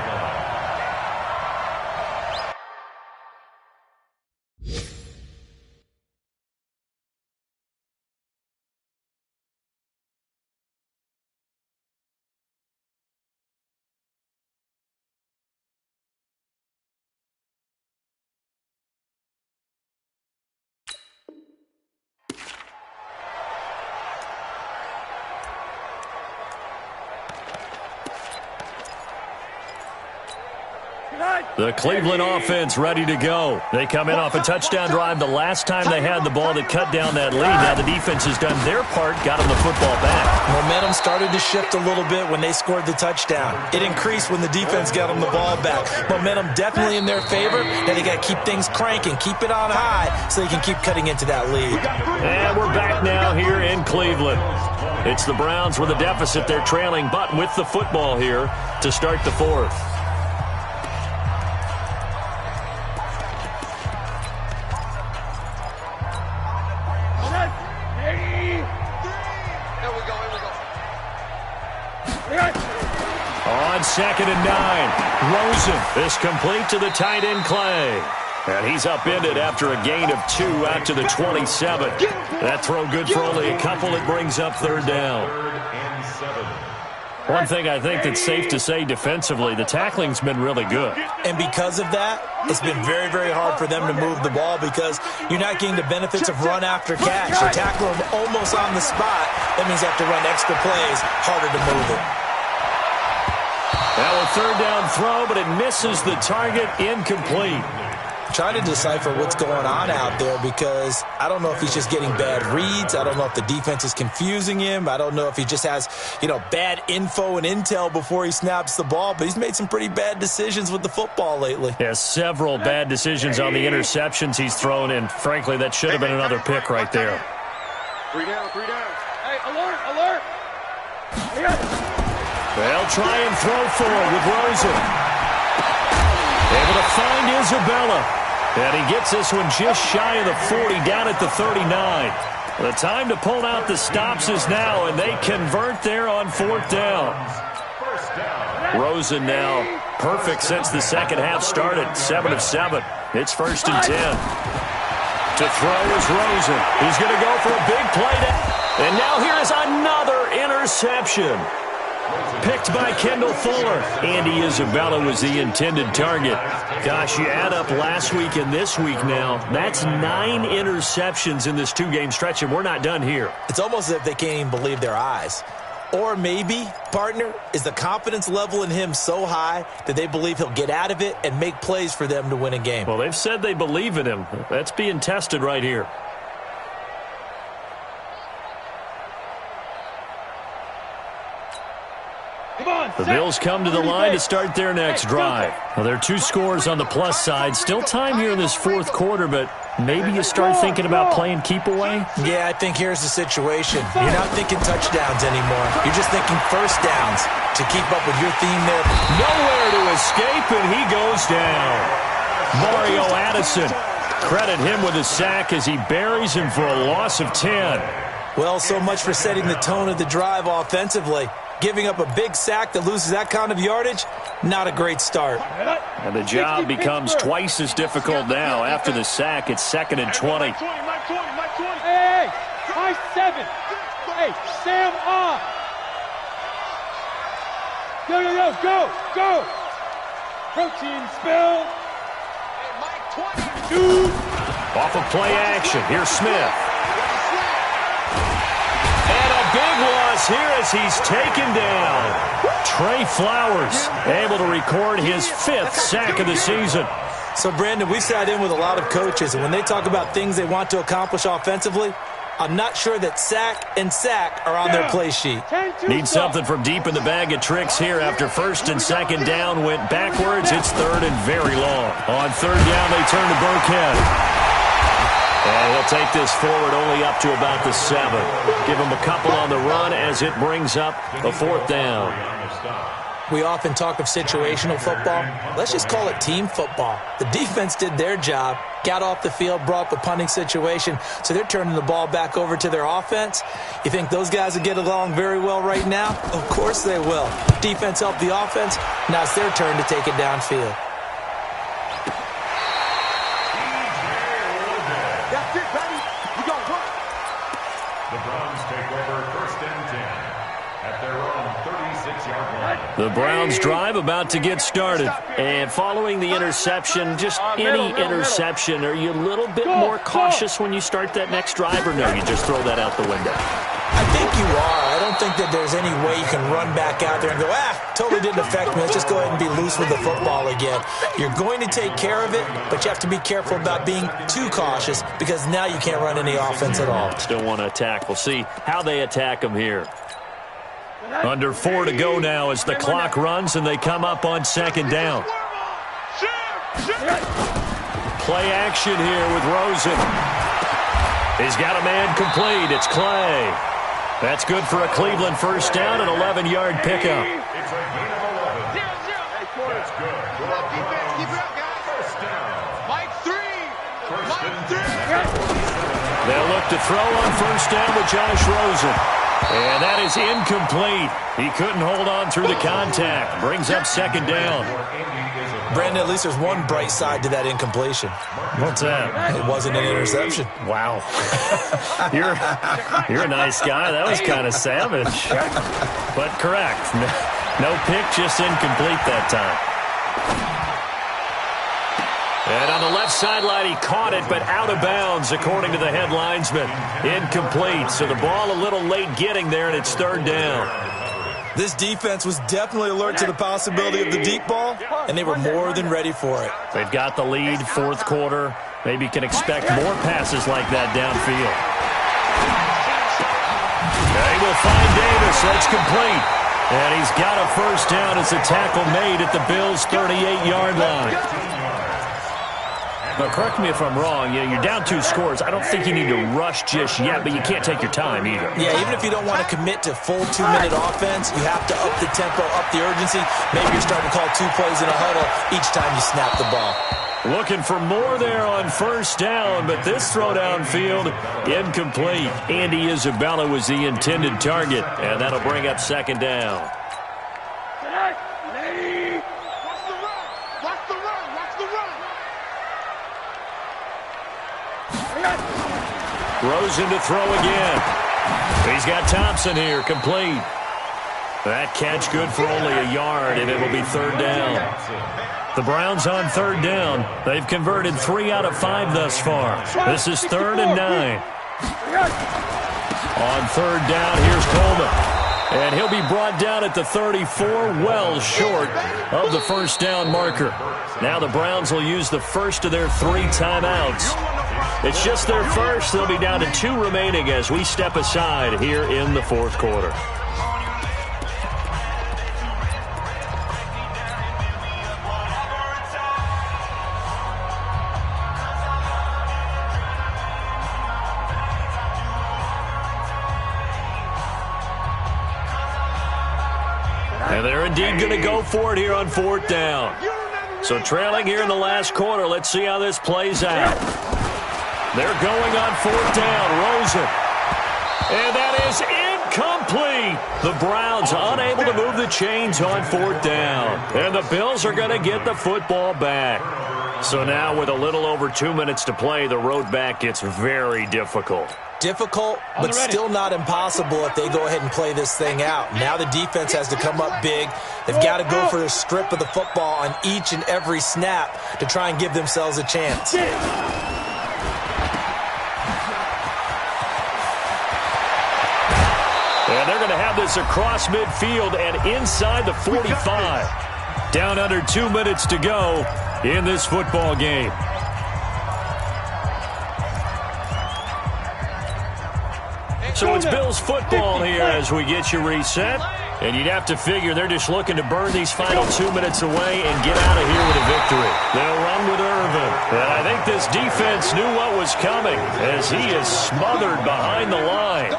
The Cleveland offense ready to go. They come in off a touchdown drive the last time they had the ball that cut down that lead. Now the defense has done their part, got them the football back. Momentum started to shift a little bit when they scored the touchdown. It increased when the defense got them the ball back. Momentum definitely in their favor. Now they got to keep things cranking, keep it on high so they can keep cutting into that lead. And we're back now here in Cleveland. It's the Browns with a deficit. They're trailing, but with the football here to start the 4th. On 2nd and 9, Rosen is complete to the tight end Clay. And he's upended after a gain of 2 out to the 27. That throw good for only a couple. It brings up 3rd down. One thing I think that's safe to say defensively, the tackling's been really good. And because of that, it's been very, very hard for them to move the ball because you're not getting the benefits of run after catch. You tackle them almost on the spot. That means you have to run extra plays, harder to move it. Now a 3rd down throw, but it misses the target, incomplete. Trying to decipher what's going on out there because I don't know if he's just getting bad reads. I don't know if the defense is confusing him. I don't know if he just has, bad info and intel before he snaps the ball. But he's made some pretty bad decisions with the football lately. Yeah, several bad decisions on the interceptions he's thrown, and frankly, that should have been another pick right there. 3 down, 3 down. Hey, alert! They'll try and throw forward with Rosen. Able to find Isabella. And he gets this one just shy of the 40, down at the 39. The time to pull out the stops is now, and they convert there on 4th down. Rosen now perfect since the second half started, 7 of 7. It's 1st and 10. To throw is Rosen. He's going to go for a big play. And now here is another interception. Picked by Kendall Fuller. Andy Isabella was the intended target. Gosh, you add up last week and this week now, that's 9 interceptions in this 2-game stretch, and we're not done here. It's almost as if they can't even believe their eyes. Or maybe, partner, is the confidence level in him so high that they believe he'll get out of it and make plays for them to win a game. Well, they've said they believe in him. That's being tested right here. The Bills come to the line to start their next drive. Well, there are 2 scores on the plus side. Still time here in this 4th quarter, but maybe you start thinking about playing keep away? Yeah, I think here's the situation. You're not thinking touchdowns anymore. You're just thinking first downs to keep up with your theme there. Nowhere to escape, and he goes down. Mario Addison, credit him with a sack as he buries him for a loss of 10. Well, so much for setting the tone of the drive offensively. Giving up a big sack that loses that kind of yardage, not a great start. And the job becomes twice as difficult now. After the sack, it's 2nd and 20. Hey, high 7. Hey, Sam on. Go. Protein spill. Hey, Mike 22. Off of play action, here's Smith. Big loss here as he's taken down. Trey Flowers able to record his 5th sack of the season. So, Brandon, we sat in with a lot of coaches, and when they talk about things they want to accomplish offensively, I'm not sure that sack and sack are on their play sheet. Need something from deep in the bag of tricks here after 1st and 2nd down went backwards. It's 3rd and very long. On 3rd down, they turn to Burkhead. And he'll take this forward only up to about the 7. Give him a couple on the run as it brings up the 4th down. We often talk of situational football. Let's just call it team football. The defense did their job, got off the field, brought up a punting situation, so they're turning the ball back over to their offense. You think those guys will get along very well right now? Of course they will. Defense helped the offense. Now it's their turn to take it downfield. That's it, buddy. You got work. The Browns take over 1st and 10 at their own 36-yard line. The Browns drive about to get started. And following the interception, just any interception, are you a little bit more cautious when you start that next drive, or no, you just throw that out the window? I think you are. I don't think that there's any way you can run back out there and go, totally didn't affect me. Let's just go ahead and be loose with the football again. You're going to take care of it, but you have to be careful about being too cautious because now you can't run any offense at all. Still want to attack. We'll see how they attack them here. Under 4 to go now as the clock runs and they come up on 2nd down. Play action here with Rosen. He's got a man complete. It's Clay. That's good for a Cleveland 1st down, an 11-yard pickup. It's a gain of 11. That's good. Good up defense. Keep it up, guys. 1st down. Mike 3. 1st and 10. They'll look to throw on 1st down with Josh Rosen. And that is incomplete. He couldn't hold on through the contact. Brings up 2nd down. Brandon, at least there's one bright side to that incompletion. What's that? It wasn't an interception. Wow. You're a nice guy. That was kind of savage. But correct. No pick, just incomplete that time. And on the left sideline, he caught it, but out of bounds, according to the head linesman. Incomplete. So the ball a little late getting there, and it's 3rd down. This defense was definitely alert to the possibility of the deep ball, and they were more than ready for it. They've got the lead, 4th quarter. Maybe can expect more passes like that downfield. They will find Davis. That's complete. And he's got a 1st down as a tackle made at the Bills' 38-yard line. Now, correct me if I'm wrong. You're down 2 scores. I don't think you need to rush just yet, but you can't take your time either. Yeah, even if you don't want to commit to full 2-minute offense, you have to up the tempo, up the urgency. Maybe you're starting to call 2 plays in a huddle each time you snap the ball. Looking for more there on 1st down, but this throw downfield, incomplete. Andy Isabella was the intended target, and that'll bring up 2nd down. Rosen to throw again. He's got Thompson here, complete. That catch good for only a yard, and it'll be 3rd down. The Browns on 3rd down. They've converted 3 out of 5 thus far. This is 3rd and 9. On 3rd down, here's Coleman. And he'll be brought down at the 34, well short of the 1st down marker. Now the Browns will use the first of their 3 timeouts. It's just their first. They'll be down to 2 remaining as we step aside here in the 4th quarter. And they're indeed going to go for it here on 4th down. So trailing here in the last quarter, let's see how this plays out. They're going on 4th down. Rosen. And that is incomplete. The Browns unable to move the chains on 4th down. And the Bills are going to get the football back. So now with a little over 2 minutes to play, the road back gets very difficult. Difficult, but still not impossible if they go ahead and play this thing out. Now the defense has to come up big. They've got to go for a strip of the football on each and every snap to try and give themselves a chance. And they're going to have this across midfield and inside the 45. Down under 2 minutes to go in this football game. So it's Bills football here as we get you reset. And you'd have to figure they're just looking to burn these final 2 minutes away and get out of here with a victory. They'll run with Irvin. And I think this defense knew what was coming as he is smothered behind the line.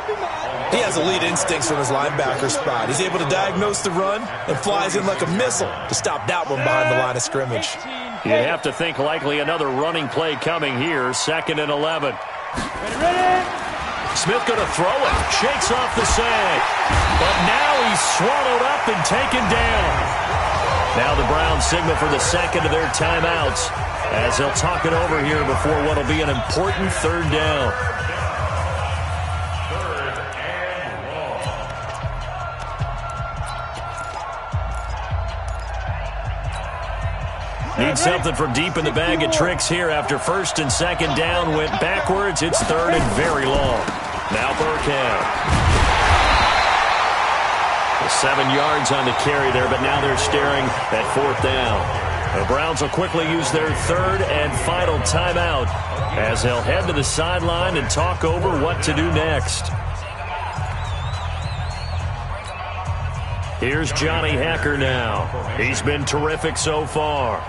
He has elite instincts from his linebacker spot. He's able to diagnose the run and flies in like a missile to stop that one behind the line of scrimmage. You'd have to think likely another running play coming here, 2nd and 11. Smith going to throw it. Shakes off the sag. But now he's swallowed up and taken down. Now the Browns signal for the second of their timeouts as they'll talk it over here before what will be an important 3rd down. Need something from deep in the bag of tricks here after 1st and 2nd down went backwards. It's 3rd and very long. Now Burkhead. 7 yards on the carry there, but now they're staring at 4th down. The Browns will quickly use their 3rd and final timeout as they'll head to the sideline and talk over what to do next. Here's Johnny Hekker now. He's been terrific so far.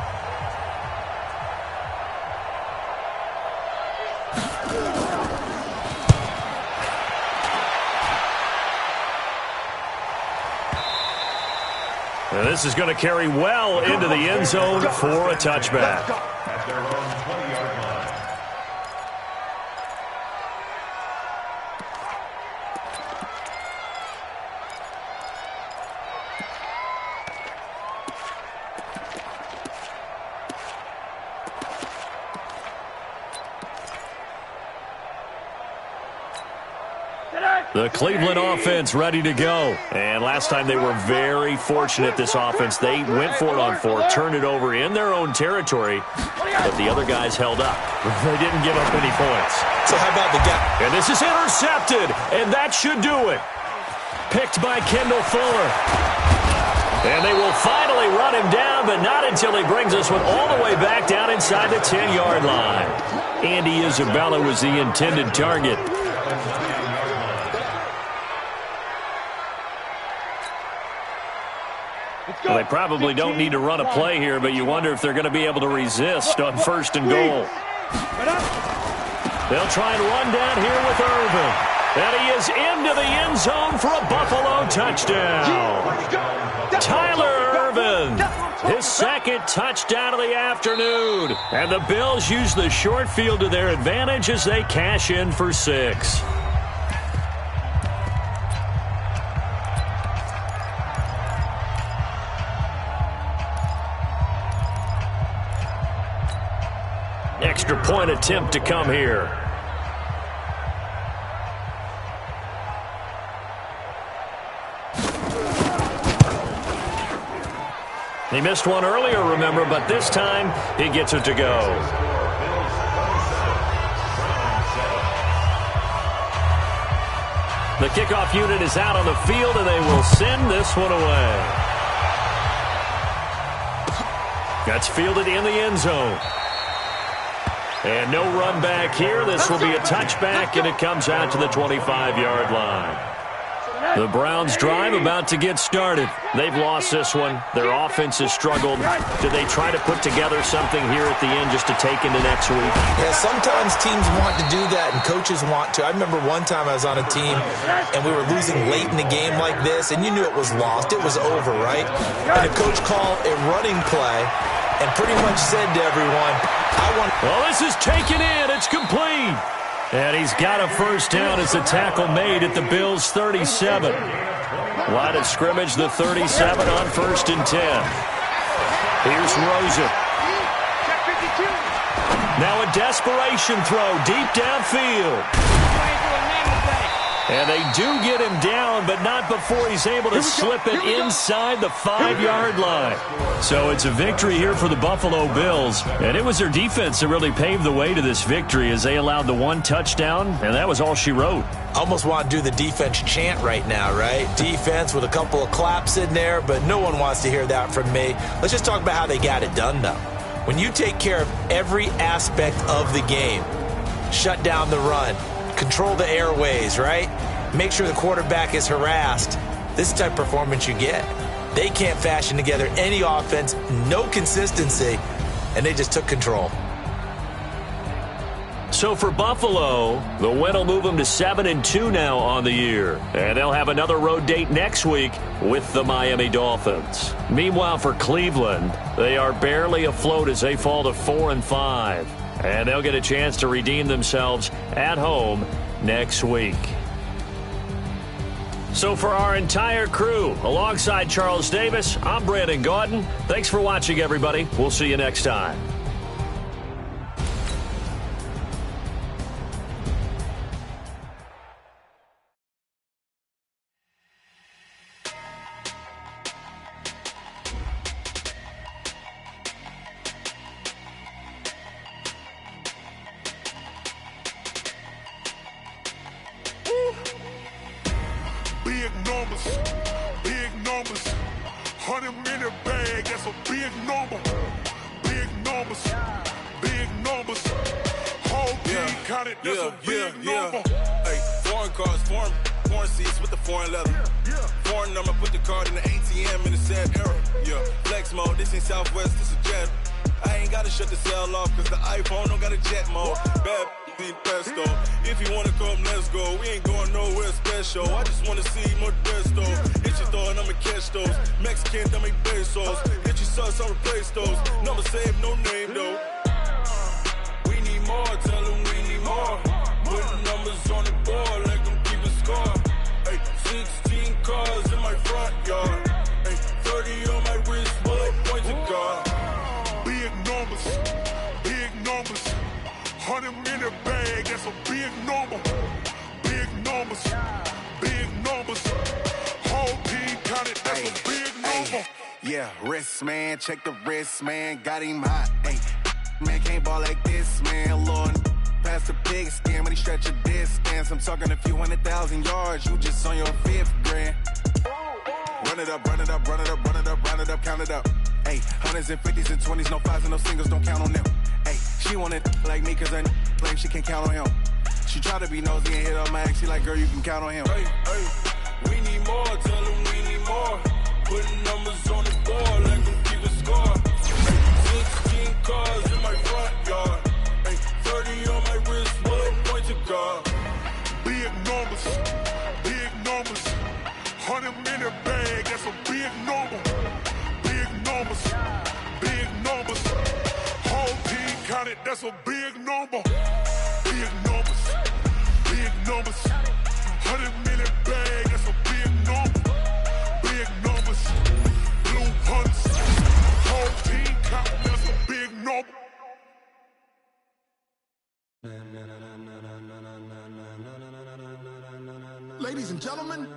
And this is going to carry well into the end zone for a touchback. At their own 20-yard line. The Cleveland offense ready to go. And last time they were very fortunate, this offense. They went for it on 4, turned it over in their own territory, but the other guys held up. They didn't give up any points. So how about the guy? And this is intercepted, and that should do it. Picked by Kendall Fuller. And they will finally run him down, but not until he brings this one all the way back down inside the 10-yard line. Andy Isabella was the intended target. Well, they probably don't need to run a play here, but you wonder if they're going to be able to resist on 1st and goal. They'll try and run down here with Irvin. And he is into the end zone for a Buffalo touchdown. Tyler Irvin, his 2nd touchdown of the afternoon. And the Bills use the short field to their advantage as they cash in for 6. Extra point attempt to come here. He missed one earlier, remember, but this time he gets it to go. The kickoff unit is out on the field, and they will send this one away. That's fielded in the end zone. And no run back here. This will be a touchback, and it comes out to the 25-yard line. The Browns drive about to get started. They've lost this one. Their offense has struggled. Do they try to put together something here at the end just to take into next week? Yeah, sometimes teams want to do that and coaches want to. I remember one time I was on a team and we were losing late in the game like this, and you knew it was lost. It was over, right? And the coach called a running play and pretty much said to everyone, well, this is taken in. It's complete. And he's got a 1st down as the tackle made at the Bills' 37. Line of scrimmage, the 37 on 1st and 10. Here's Rosen. Now a desperation throw deep downfield. And they do get him down, but not before he's able to slip it inside the 5-yard line. So it's a victory here for the Buffalo Bills. And it was their defense that really paved the way to this victory as they allowed the 1 touchdown, and that was all she wrote. Almost want to do the defense chant right now, right? Defense with a couple of claps in there, but no one wants to hear that from me. Let's just talk about how they got it done, though. When you take care of every aspect of the game, shut down the run, control the airways, right? Make sure the quarterback is harassed. This is the type of performance you get. They can't fashion together any offense, no consistency, and they just took control. So for Buffalo, the win will move them to 7-2 now on the year. And they'll have another road date next week with the Miami Dolphins. Meanwhile, for Cleveland, they are barely afloat as they fall to 4-5. And they'll get a chance to redeem themselves at home next week. So for our entire crew, alongside Charles Davis, I'm Brandon Gaudin. Thanks for watching, everybody. We'll see you next time. Big numbers, 100-minute bag, that's a big number. Big numbers, whole team counted, that's a big number. Hey, foreign cars, foreign seats with the foreign leather. Foreign number, put the card in the ATM in the sad era. Yeah, flex mode, this ain't Southwest, this is Jet. I ain't gotta shut the cell off, cause the iPhone don't got a jet mode. Bad pesto. If you wanna come, let's go. We ain't going nowhere special. I just wanna see Modesto. Hit your thought, I'ma catch those. Mexican, I make pesos. Hit your sus, I'll replace those. Number saved, no name though. We need more, tell them we need more. Putting numbers on the board, like them keep a score. Hey, 16 cars in my front yard. Hey, 30 on my wrist, bullet points of God. Big numbers, 100-minute bag, that's a big number. Big numbers, whole team counted, that's a big number. Yeah, wrist man, check the wrist man, got him hot. Ay, man can't ball like this, man. Lord, past the pig skin when he stretch a distance. I'm talking a few 100,000 yards, you just on your 5th grand. Run it up, count it up. Ay, 100s and 50s and 20s, no 5s and no singles, don't count on them. Ay, she want it like me, cause I claim she can't count on him. She try to be nosy and hit up my ex, she like, girl, you can count on him. Hey, we need more, tell them we need more. Putting numbers on the board, like them keep a score. 16 cars in my front yard. Hey, 30 on my wrist, bullet points of God. Big numbers, 100-minute bag, that's a big number. Big numbers, whole team counted, that's a big number. Big numbers, 100-minute bag, that's a big number. Big numbers, blue hunts, whole team counted, that's a big number. Ladies and gentlemen,